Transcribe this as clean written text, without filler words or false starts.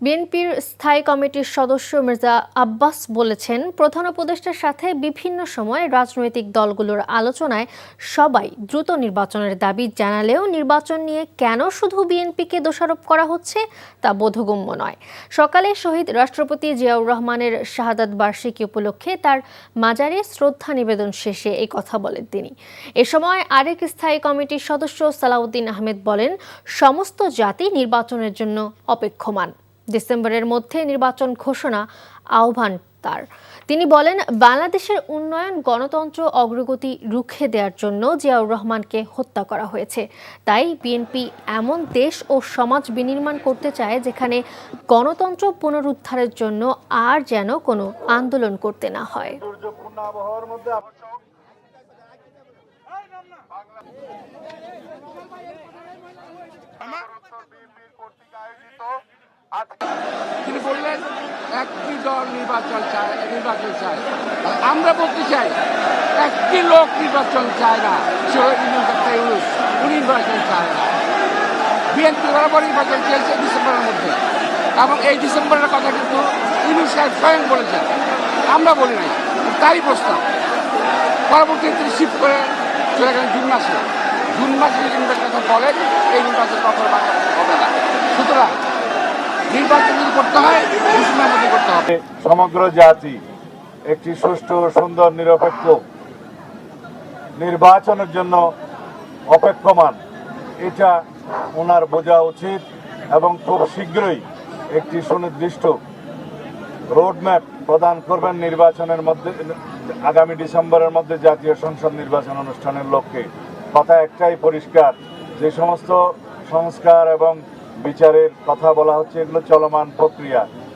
বিএনপির স্থায়ী কমিটির সদস্য মির্জা আব্বাস বলেছেন, প্রধান উপদেষ্টার সাথে বিভিন্ন সময় রাজনৈতিক দলগুলোর আলোচনায় সবাই দ্রুত নির্বাচনের দাবি জানালেও নির্বাচন নিয়ে কেন শুধু বিএনপিকে দোষারোপ করা হচ্ছে তা বোধগম্য নয়। সকালে শহীদ রাষ্ট্রপতি জিয়াউর রহমানের শাহাদাত বার্ষিকী উপলক্ষে তার মাজারে শ্রদ্ধা নিবেদন শেষে এই কথা বলেন তিনি। এ সময় আরেক স্থায়ী কমিটির সদস্য সালাউদ্দিন আহমেদ বলেন, সমস্ত জাতি নির্বাচনের জন্য অপেক্ষমান। ডিসেম্বরের মধ্যে নির্বাচন ঘোষণা আহ্বান তার। তিনি বলেন, বাংলাদেশের উন্নয়ন গণতন্ত্র অগ্রগতি রুখে দেওয়ার জন্য জিয়াউর রহমানকে হত্যা করা হয়েছে। তাই বিএনপি এমন দেশ ও সমাজ বিনির্মাণ করতে চায় যেখানে গণতন্ত্র পুনরুদ্ধারের জন্য আর যেন কোনো আন্দোলন করতে না হয়। তিনি বললেন একটি দল নির্বাচন চায়। আমরা বলতে চাই একটি লোক নির্বাচন চায় না, সে উনি নির্বাচন চায় না। বিএনপি বরাবর নির্বাচন চলছে ডিসেম্বরের মধ্যে, এবং এই ডিসেম্বরের কথা কিন্তু ইউনূস সাহেব স্বয়ং বলেছেন, আমরা বলি নাই। তারই প্রস্তাব পরবর্তীতে তিনি শিফট করে চলে গেলেন জুন মাসে যদি নির্বাচন বলেন, এই নির্বাচন কখনো বাংলাদেশে হবে না। সুতরাং নির্বাচন যদি করতে হয় ডিসেম্বরের মধ্যে করতে হবে। সমগ্র জাতি একটি সুষ্ঠু, সুন্দর, নিরপেক্ষ নির্বাচনের জন্য অপেক্ষমান, এটা ওনার বোঝা উচিত, এবং খুব শীঘ্রই একটি সুনির্দিষ্ট রোডম্যাপ প্রদান করবেন নির্বাচনের মধ্যে, আগামী ডিসেম্বরের মধ্যে জাতীয় সংসদ নির্বাচন অনুষ্ঠানের লক্ষ্যে। কথা একটাই পরিষ্কার, যে সমস্ত সংস্কার এবং বিচারের কথা বলা হচ্ছে, এগুলো চলমান প্রক্রিয়া।